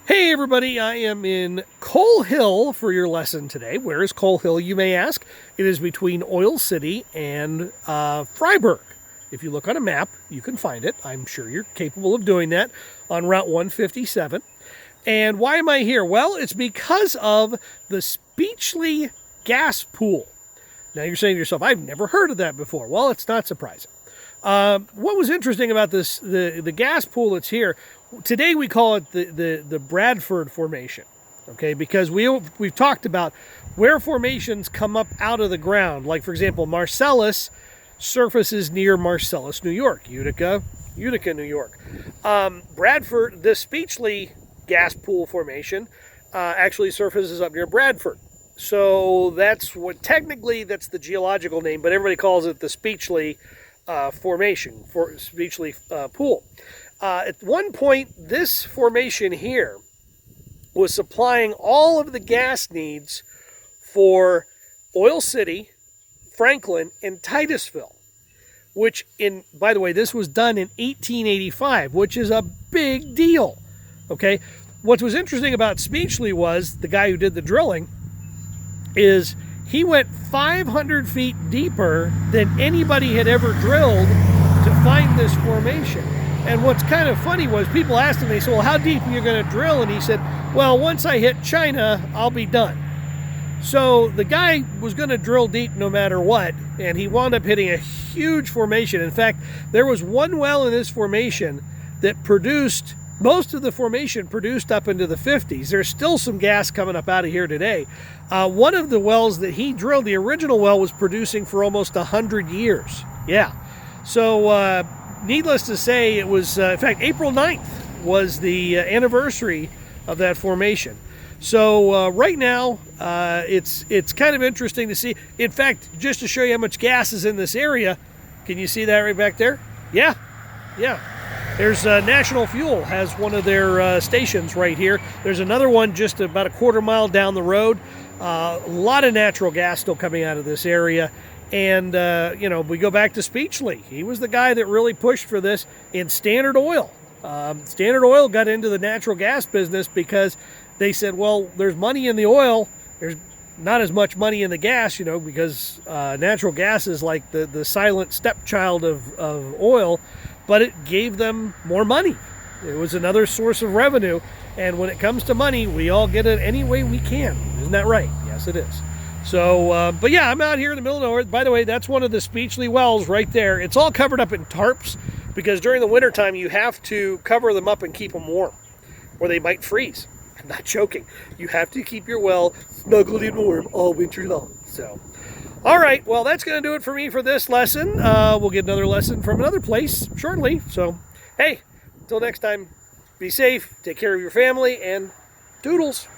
Hey everybody, I am in Coal Hill for your lesson today. Where is Coal Hill, you may ask? It is between Oil City and Freiburg. If you look on a map, you can find it. I'm sure you're capable of doing that on Route 157. And why am I here? Well, it's because of the Speechley gas pool. Now you're saying to yourself, I've never heard of that before. Well, it's not surprising. What was interesting about this, the gas pool that's here, today we call it the Bradford Formation, okay? Because we've talked about where formations come up out of the ground. Like, for example, Marcellus surfaces near Marcellus, New York. Utica, New York. Bradford, the Speechley gas pool formation actually surfaces up near Bradford. So that's technically that's the geological name, but everybody calls it the Speechley formation, for Speechley pool. At one point, this formation here was supplying all of the gas needs for Oil City, Franklin, and Titusville, which, by the way, this was done in 1885, which is a big deal, okay? What was interesting about Speechley was, the guy who did the drilling, is he went 500 feet deeper than anybody had ever drilled to find this formation. And what's kind of funny was people asked him, they said, well, how deep are you going to drill? And he said, well, once I hit China, I'll be done. So the guy was going to drill deep no matter what, and he wound up hitting a huge formation. In fact, there was one well in this formation that produced, most of the formation produced up into the 50s. There's still some gas coming up out of here today. One of the wells that he drilled, the original well, was producing for almost 100 years. Yeah. So needless to say, it was, in fact, April 9th was the anniversary of that formation. So right now, it's kind of interesting to see. In fact, just to show you how much gas is in this area, can you see that right back there? Yeah. There's National Fuel has one of their stations right here. There's another one just about a quarter mile down the road. A lot of natural gas still coming out of this area. And, we go back to Speechley. He was the guy that really pushed for this in Standard Oil. Standard Oil got into the natural gas business because they said, well, there's money in the oil. There's not as much money in the gas, because natural gas is like the silent stepchild of oil, but it gave them more money. It was another source of revenue. And when it comes to money, we all get it any way we can. Isn't that right? Yes, it is. So, but yeah, I'm out here in the middle of nowhere. By the way, that's one of the Speechley wells right there. It's all covered up in tarps because during the wintertime, you have to cover them up and keep them warm or they might freeze. I'm not joking. You have to keep your well snuggled and warm all winter long. So, all right, well, that's going to do it for me for this lesson. We'll get another lesson from another place shortly. So, hey, until next time, be safe, take care of your family, and toodles.